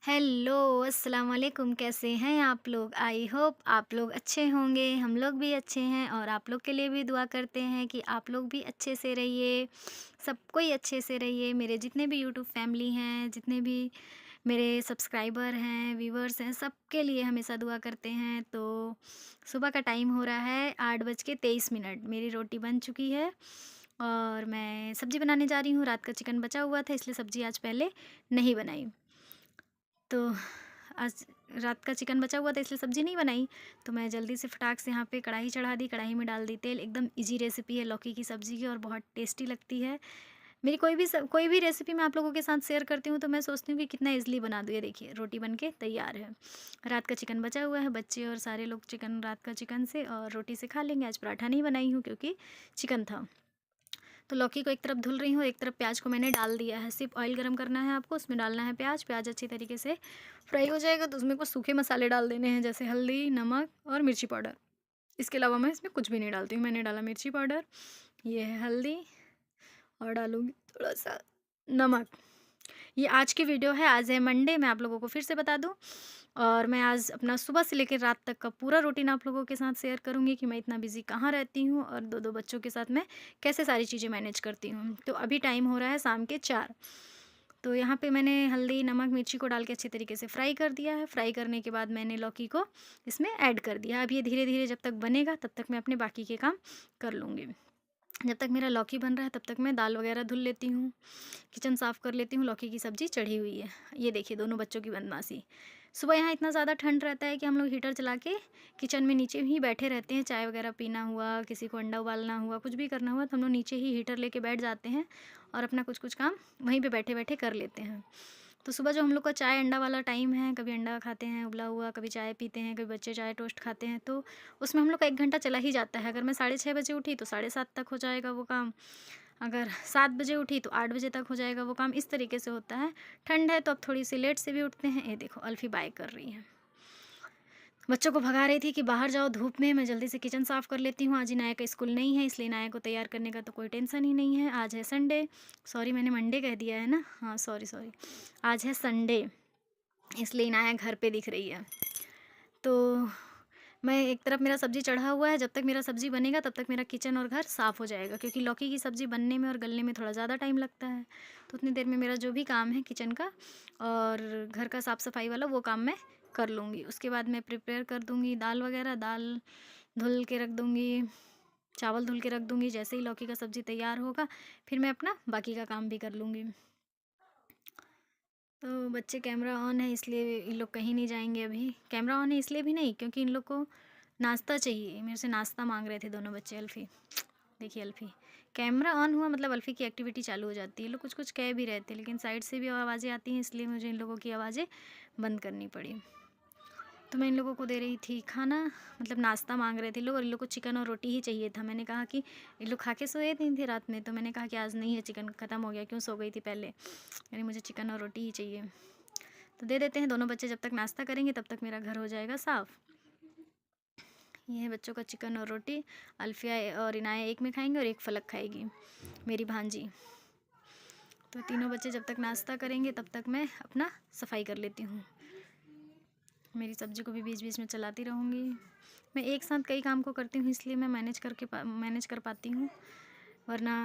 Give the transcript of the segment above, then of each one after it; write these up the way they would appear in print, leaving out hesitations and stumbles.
Hello, अस्सलाम वालेकुम। कैसे हैं आप लोग? आई होप आप लोग अच्छे होंगे, हम लोग भी अच्छे हैं और आप लोग के लिए भी दुआ करते हैं कि आप लोग भी अच्छे से रहिए, सब कोई अच्छे से रहिए। मेरे जितने भी यूट्यूब फैमिली हैं, जितने भी मेरे सब्सक्राइबर हैं, व्यूअर्स हैं, सबके लिए हमेशा दुआ करते हैं। तो सुबह का टाइम हो रहा है 8:23। मेरी रोटी बन चुकी है और मैं सब्ज़ी बनाने जा रही हूँ। रात का चिकन बचा हुआ था इसलिए सब्ज़ी आज पहले नहीं बनाई। तो आज रात का चिकन बचा हुआ था इसलिए सब्ज़ी नहीं बनाई, तो मैं जल्दी से फटाक से यहाँ पे कढ़ाई चढ़ा दी, कढ़ाई में डाल दी तेल। एकदम ईज़ी रेसिपी है लौकी की सब्ज़ी की और बहुत टेस्टी लगती है। मेरी कोई भी रेसिपी मैं आप लोगों के साथ शेयर करती हूँ तो मैं सोचती हूँ कि कितना ईज़िली बना दूँ। ये देखिए रोटी बन के तैयार है। रात का चिकन बचा हुआ है, बच्चे और सारे लोग चिकन रात का चिकन से और रोटी से खा लेंगे। आज पराठा नहीं बनाई हूँ क्योंकि चिकन था। तो लौकी को एक तरफ धुल रही हूँ, एक तरफ प्याज को मैंने डाल दिया है। सिर्फ ऑयल गरम करना है आपको, उसमें डालना है प्याज। प्याज अच्छी तरीके से फ्राई हो जाएगा तो उसमें कुछ सूखे मसाले डाल देने हैं, जैसे हल्दी, नमक और मिर्ची पाउडर। इसके अलावा मैं इसमें कुछ भी नहीं डालती हूँ। मैंने डाला मिर्ची पाउडर, ये है हल्दी और डालूँगी थोड़ा-सा नमक। ये आज की वीडियो है, आज है मंडे। मैं आप लोगों को फिर से बता दूँ और मैं आज अपना सुबह से लेकर रात तक का पूरा रूटीन आप लोगों के साथ शेयर करूँगी कि मैं इतना बिज़ी कहाँ रहती हूँ और 2-2 बच्चों के साथ मैं कैसे सारी चीज़ें मैनेज करती हूँ। तो अभी टाइम हो रहा है शाम के 4। तो यहाँ पे मैंने हल्दी, नमक, मिर्ची को डाल के अच्छे तरीके से फ्राई कर दिया है। फ्राई करने के बाद मैंने लौकी को इसमें ऐड कर दिया। अब ये धीरे-धीरे जब तक बनेगा तब तक मैं अपने बाकी के काम कर लूँगी। जब तक मेरा लौकी बन रहा है तब तक मैं दाल वगैरह धुल लेती हूँ, किचन साफ़ कर लेती हूँ। लौकी की सब्ज़ी चढ़ी हुई है। ये देखिए दोनों बच्चों की बदमाशी। सुबह यहाँ इतना ज़्यादा ठंड रहता है कि हम लोग हीटर चला के किचन में नीचे ही बैठे रहते हैं। चाय वगैरह पीना हुआ, किसी को अंडा उबालना हुआ, कुछ भी करना हुआ तो हम लोग नीचे ही हीटर लेके बैठ जाते हैं और अपना कुछ-कुछ काम वहीं पे बैठे-बैठे कर लेते हैं। तो सुबह जो हम लोग का चाय अंडा वाला टाइम है, कभी अंडा खाते हैं उबला हुआ, कभी चाय पीते हैं, कभी बच्चे चाय टोस्ट खाते हैं, तो उसमें हम लोग का 1 घंटा चला ही जाता है। अगर मैं 6:30 बजे उठी तो 7:30 तक हो जाएगा वो काम। अगर 7 बजे उठी तो 8 बजे तक हो जाएगा वो काम। इस तरीके से होता है। ठंड है तो अब थोड़ी-सी लेट से भी उठते हैं। ये देखो अल्फ़ी बाय कर रही है। बच्चों को भगा रही थी कि बाहर जाओ धूप में, मैं जल्दी से किचन साफ़ कर लेती हूँ। आज इनाया का स्कूल नहीं है इसलिए इनाया को तैयार करने का तो कोई टेंशन ही नहीं है। आज है संडे, सॉरी मैंने मंडे कह दिया है ना? हाँ, सॉरी। आज है संडे इसलिए इनाया घर पे दिख रही है। तो मैं एक तरफ मेरा सब्ज़ी चढ़ा हुआ है, जब तक मेरा सब्ज़ी बनेगा तब तक मेरा किचन और घर साफ़ हो जाएगा क्योंकि लौकी की सब्ज़ी बनने में और गलने में थोड़ा ज़्यादा टाइम लगता है। तो उतनी देर में मेरा जो भी काम है किचन का और घर का साफ़-सफ़ाई वाला वो काम मैं कर लूँगी। उसके बाद मैं प्रिपेयर कर दूँगी दाल वग़ैरह, दाल धुल के रख दूँगी, चावल धुल के रख दूँगी। जैसे ही लौकी का सब्ज़ी तैयार होगा फिर मैं अपना बाकी का काम भी कर लूँगी। तो बच्चे कैमरा ऑन है इसलिए इन लोग कहीं नहीं जाएँगे अभी। कैमरा ऑन है इसलिए भी नहीं क्योंकि इन लोग को नाश्ता चाहिए। मेरे से नाश्ता माँग रहे थे दोनों बच्चे। अल्फ़ी, देखिए अल्फ़ी, कैमरा ऑन हुआ मतलब अल्फ़ी की एक्टिविटी चालू हो जाती है। ये लोग कुछ-कुछ कह भी रहे थे लेकिन साइड से भी आवाज़ें आती हैं इसलिए मुझे इन लोगों की आवाज़ें बंद करनी पड़ी। तो मैं इन लोगों को दे रही थी खाना, मतलब नाश्ता माँग रहे थे लोग और इन लोग को चिकन और रोटी ही चाहिए था। मैंने कहा कि ये लोग खा के सोए नहीं थे रात में, तो मैंने कहा कि आज नहीं है चिकन, ख़त्म हो गया, क्यों सो गई थी पहले, यानी मुझे चिकन और रोटी ही चाहिए। तो दे देते हैं। दोनों बच्चे जब तक नाश्ता करेंगे तब तक मेरा घर हो जाएगा साफ़। ये है बच्चों का चिकन और रोटी। अल्फ़िया और इनाया एक में खाएंगे और एक फलक खाएगी, मेरी भांजी। तो तीनों बच्चे जब तक नाश्ता करेंगे तब तक मैं अपना सफाई कर लेती हूँ। मेरी सब्ज़ी को भी बीच-बीच में चलाती रहूँगी। मैं एक साथ कई काम को करती हूँ इसलिए मैं मैनेज कर पाती हूँ, वरना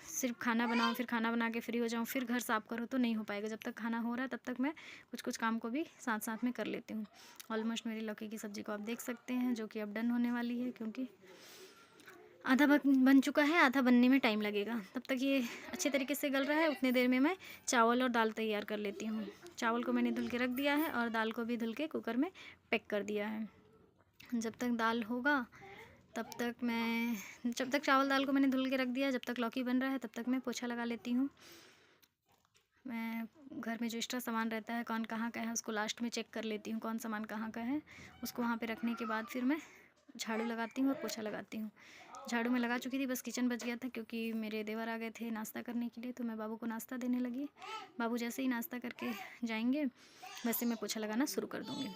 सिर्फ खाना बनाओ, फिर खाना बना के फ्री हो जाऊँ, फिर घर साफ़ करो तो नहीं हो पाएगा। जब तक खाना हो रहा है तब तक मैं कुछ-कुछ काम को भी साथ-साथ में कर लेती हूँ। ऑलमोस्ट मेरी लौकी की सब्ज़ी को आप देख सकते हैं जो कि अब डन होने वाली है क्योंकि आधा बन चुका है, आधा बनने में टाइम लगेगा। तब तक ये अच्छे तरीके से गल रहा है, उतनी देर में मैं चावल और दाल तैयार कर लेती हूँ। चावल को मैंने धुल के रख दिया है और दाल को भी धुल के कुकर में पैक कर दिया है। जब तक दाल होगा तब तक मैं जब तक चावल दाल को मैंने धुल के रख दिया है, जब तक लौकी बन रहा है तब तक मैं पोछा लगा लेती हूँ। मैं घर में जो एक्स्ट्रा सामान रहता है, कौन कहाँ का है, उसको लास्ट में चेक कर लेती हूँ, कौन सामान कहाँ का है। उसको वहाँ पे रखने के बाद फिर मैं झाड़ू लगाती हूँ और पोछा लगाती हूँ। झाड़ू मैं लगा चुकी थी, बस किचन बच गया था क्योंकि मेरे देवर आ गए थे नाश्ता करने के लिए, तो मैं बाबू को नाश्ता देने लगी। बाबू जैसे ही नाश्ता करके जाएंगे वैसे मैं पोछा लगाना शुरू कर दूँगी।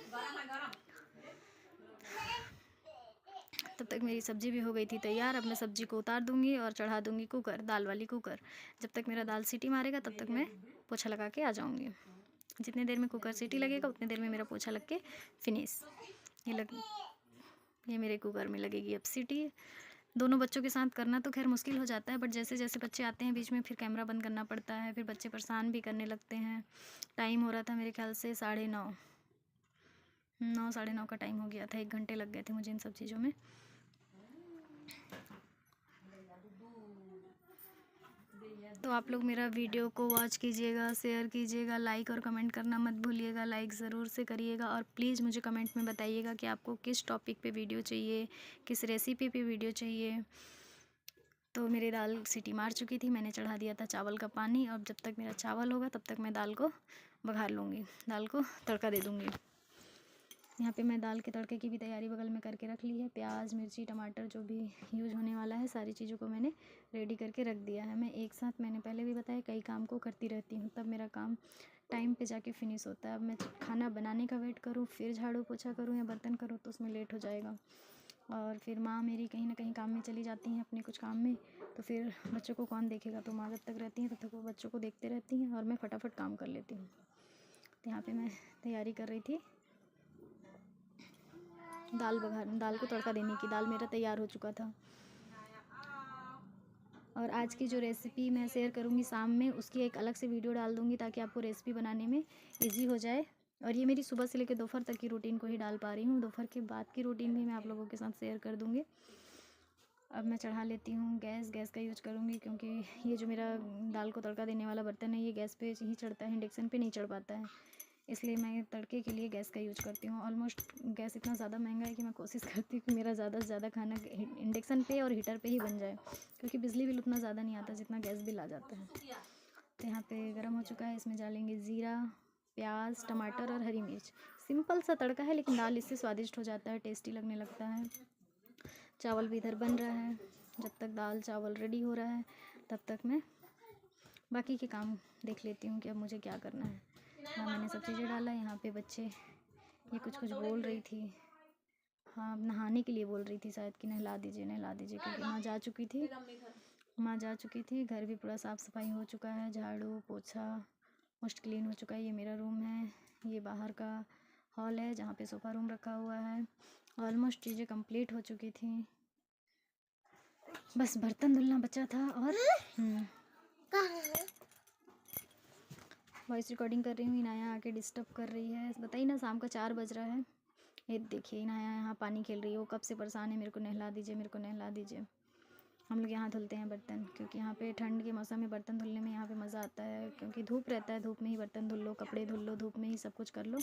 तब तक मेरी सब्ज़ी भी हो गई थी तैयार। अब मैं सब्ज़ी को उतार दूँगी और चढ़ा दूँगी कुकर, दाल वाली कुकर। जब तक मेरा दाल सीटी मारेगा तब तक मैं पोछा लगा के आ जाऊँगी। जितने देर में कुकर सीटी लगेगा उतने देर में मेरा पोछा लग के फिनिश। ये मेरे कुकर में लगेगी अब सीटी। दोनों बच्चों के साथ करना तो खैर मुश्किल हो जाता है, बट जैसे जैसे बच्चे आते हैं बीच में फिर कैमरा बंद करना पड़ता है, फिर बच्चे परेशान भी करने लगते हैं। टाइम हो रहा था मेरे ख्याल से 9:30, 9 साढ़े 9 का टाइम हो गया था। 1 घंटे लग गए थे मुझे इन सब चीज़ों में। तो आप लोग मेरा वीडियो को वॉच कीजिएगा, शेयर कीजिएगा, लाइक और कमेंट करना मत भूलिएगा। लाइक ज़रूर से करिएगा और प्लीज़ मुझे कमेंट में बताइएगा कि आपको किस टॉपिक पे वीडियो चाहिए, किस रेसिपी पे वीडियो चाहिए। तो मेरी दाल सीटी मार चुकी थी, मैंने चढ़ा दिया था चावल का पानी, और जब तक मेरा चावल होगा तब तक मैं दाल को बघार लूँगी, दाल को तड़का दे दूँगी। यहाँ पे मैं दाल के तड़के की भी तैयारी बगल में करके रख ली है। प्याज, मिर्ची, टमाटर जो भी यूज़ होने वाला है सारी चीज़ों को मैंने रेडी करके रख दिया है। मैं एक साथ, मैंने पहले भी बताया, कई काम को करती रहती हूँ, तब मेरा काम टाइम पे जाके फिनिश होता है। अब मैं खाना बनाने का वेट करूँ, फिर झाड़ू पोछा करूँ या बर्तन करूँ तो उसमें लेट हो जाएगा। और फिर माँ मेरी कहीं ना कहीं काम में चली जाती हैं अपने कुछ काम में, तो फिर बच्चों को कौन देखेगा। तो माँ जब तक रहती हैं तब तक वो बच्चों को देखते रहती हैं और मैं फटाफट काम कर लेती हूँ। तो यहाँ पे मैं तैयारी कर रही थी दाल को तड़का देने की। दाल मेरा तैयार हो चुका था। और आज की जो रेसिपी मैं शेयर करूँगी शाम में, उसकी एक अलग से वीडियो डाल दूँगी ताकि आपको रेसिपी बनाने में ईजी हो जाए। और ये मेरी सुबह से लेकर दोपहर तक की रूटीन को ही डाल पा रही हूँ। दोपहर के बाद की रूटीन भी मैं आप लोगों के साथ शेयर कर दूँगी। अब मैं चढ़ा लेती हूँ गैस का यूज करूँगी, क्योंकि ये जो मेरा दाल को तड़का देने वाला बर्तन है ये गैस पे ही चढ़ता है, इंडक्शन पे नहीं चढ़ पाता है, इसलिए मैं तड़के के लिए गैस का यूज करती हूँ। ऑलमोस्ट गैस इतना ज़्यादा महंगा है कि मैं कोशिश करती हूँ कि मेरा ज़्यादा से ज़्यादा खाना इंडक्शन पे और हीटर पे ही बन जाए, क्योंकि बिजली बिल उतना ज़्यादा नहीं आता जितना गैस बिल आ जाता है। तो यहाँ पे गर्म हो चुका है, इसमें डालेंगे ज़ीरा, प्याज, टमाटर और हरी मिर्च। सिंपल सा तड़का है लेकिन दाल इससे स्वादिष्ट हो जाता है, टेस्टी लगने लगता है। चावल भी इधर बन रहा है। जब तक दाल चावल रेडी हो रहा है तब तक मैं बाकी के काम देख लेती हूँ कि अब मुझे क्या करना है। हाँ, मैंने सब चीज़ें डाला। यहाँ पे बच्चे ये कुछ बोल रही थी, हाँ नहाने के लिए बोल रही थी शायद कि नहला दीजिए नहला दीजिए, क्योंकि माँ जा चुकी थी। घर भी पूरा साफ़ सफाई हो चुका है, झाड़ू पोछा मोस्ट क्लीन हो चुका है। ये मेरा रूम है, ये बाहर का हॉल है जहाँ पे सोफ़ा रूम रखा हुआ है। ऑलमोस्ट चीज़ें कंप्लीट हो चुकी थी, बस बर्तन धुलना बचा था। और वॉइस रिकॉर्डिंग कर रही हूँ, इनाया आके डिस्टर्ब कर रही है। बताइए ना, शाम का 4 बज रहा है। ये देखिए इनाया यहाँ पानी खेल रही है, वो कब से परेशान है, मेरे को नहला दीजिए मेरे को नहला दीजिए। हम लोग यहाँ धुलते हैं बर्तन, क्योंकि यहाँ पे ठंड के मौसम में बर्तन धुलने में यहाँ पे मज़ा आता है, क्योंकि धूप रहता है, धूप में ही बर्तन धुल लो, कपड़े धुल लो, धूप में ही सब कुछ कर लो।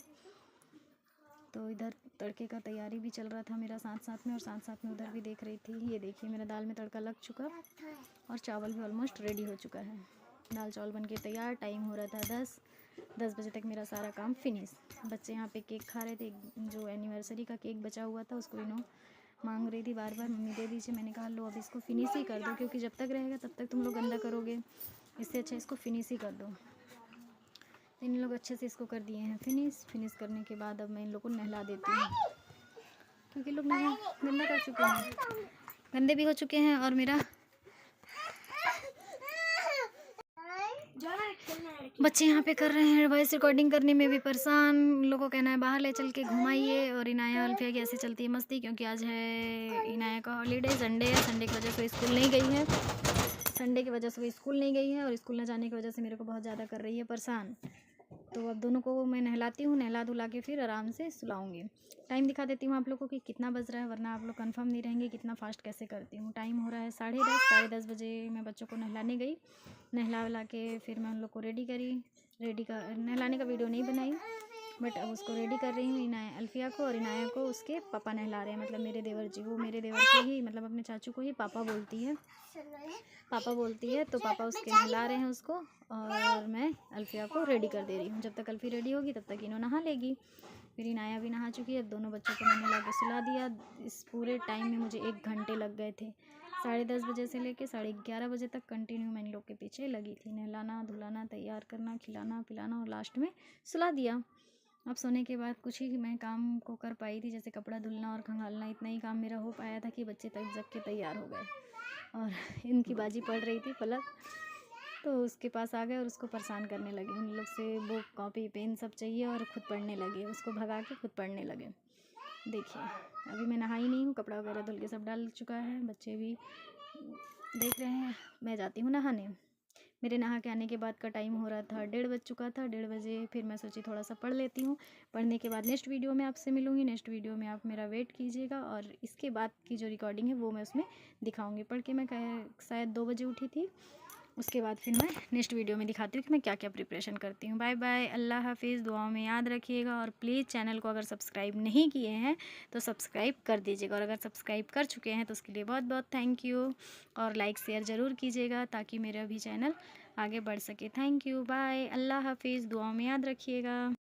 तो इधर तड़के का तैयारी भी चल रहा था मेरा साथ साथ में, और साथ साथ में उधर भी देख रही थी। ये देखिए मेरा दाल में तड़का लग चुका और चावल भी ऑलमोस्ट रेडी हो चुका है। दाल चावल बन के तैयार। टाइम हो रहा था 10 बजे तक मेरा सारा काम फिनिश। बच्चे यहाँ पे केक खा रहे थे, जो एनिवर्सरी का केक बचा हुआ था उसको इन्हों मांग रही थी बार बार, मम्मी दे दीजिए। मैंने कहा लो अब इसको फिनिश ही कर दो, क्योंकि जब तक रहेगा तब तक तुम लोग गंदा करोगे, इससे अच्छा इसको फिनिश ही कर दो। इन लोग अच्छे से इसको कर दिए हैं फिनिश करने के बाद अब मैं इन लोग को नहला देती हूँ, क्योंकि लोग गंदा कर चुके हैं, गंदे भी हो चुके हैं। और मेरा बच्चे यहाँ पे कर रहे हैं वॉइस रिकॉर्डिंग करने में भी परेशान। लोगों को कहना है बाहर ले चल के घुमाइए। और इनाया अल्फिया की ऐसे चलती है मस्ती, क्योंकि आज है इनाया का हॉलीडे, संडे है। संडे की वजह से स्कूल नहीं गई है, और स्कूल न जाने की वजह से मेरे को बहुत ज़्यादा कर रही है परेशान। तो अब दोनों को मैं नहलाती हूँ, नहला धुला के फिर आराम से सुलाऊंगी। टाइम दिखा देती हूँ आप लोगों को कि कितना बज रहा है, वरना आप लोग कंफर्म नहीं रहेंगे कितना फास्ट कैसे करती हूँ। टाइम हो रहा है 10:30 बजे। मैं बच्चों को नहलाने गई, नहला वला के फिर मैं उन लोग को नहलाने का वीडियो नहीं बनाई, बट अब उसको रेडी कर रही हूँ। इनाया अल्फिया को, और इनाया को उसके पापा नहला रहे हैं, मतलब मेरे देवर जी। वो मेरे देवर को ही, मतलब अपने चाचू को ही पापा बोलती है, तो पापा उसके नहला रहे हैं उसको, और मैं अल्फिया को रेडी कर दे रही हूँ। जब तक अल्फी रेडी होगी तब तक इन्हों नहा लेगी। फिर इनाया भी नहा चुकी है। दोनों बच्चों को मैंने ला के सुला दिया। इस पूरे टाइम में मुझे 1 घंटे लग गए थे। 10:30 बजे से लेके 11:30 बजे तक कंटिन्यू मैं इन लोग के पीछे लगी थी, नहलाना धुलाना, तैयार करना, खिलाना पिलाना, और लास्ट में सुला दिया। अब सोने के बाद कुछ ही मैं काम को कर पाई थी, जैसे कपड़ा धुलना और खंगालना। इतना ही काम मेरा हो पाया था कि बच्चे तक जग के तैयार हो गए, और इनकी बाजी पड़ रही थी पलक। तो उसके पास आ गए और उसको परेशान करने लगे। उन लोग से बुक कॉपी पेन सब चाहिए और खुद पढ़ने लगे, उसको भगा के खुद पढ़ने लगे। देखिए अभी मैं नहाई नहीं हूँ, कपड़ा वगैरह धुल के सब डाल चुका है, बच्चे भी देख रहे हैं। मैं जाती हूँ नहाने। मेरे नहा के आने के बाद का टाइम हो रहा था 1:30 बज चुका था। 1:30 बजे फिर मैं सोची थोड़ा सा पढ़ लेती हूँ। पढ़ने के बाद नेक्स्ट वीडियो में आपसे मिलूँगी। नेक्स्ट वीडियो में आप मेरा वेट कीजिएगा और इसके बाद की जो रिकॉर्डिंग है वो मैं उसमें दिखाऊँगी। पढ़ के मैं शायद 2 बजे उठी थी। उसके बाद फिर मैं नेक्स्ट वीडियो में दिखाती हूँ कि मैं क्या क्या प्रिपरेशन करती हूँ। बाय बाय, अल्लाह हाफिज़। दुआओं में याद रखिएगा और प्लीज़ चैनल को अगर सब्सक्राइब नहीं किए हैं तो सब्सक्राइब कर दीजिएगा, और अगर सब्सक्राइब कर चुके हैं तो उसके लिए बहुत बहुत थैंक यू। और लाइक शेयर ज़रूर कीजिएगा ताकि मेरा भी चैनल आगे बढ़ सके। थैंक यू, बाय, अल्लाह हाफिज़। दुआओं में याद रखिएगा।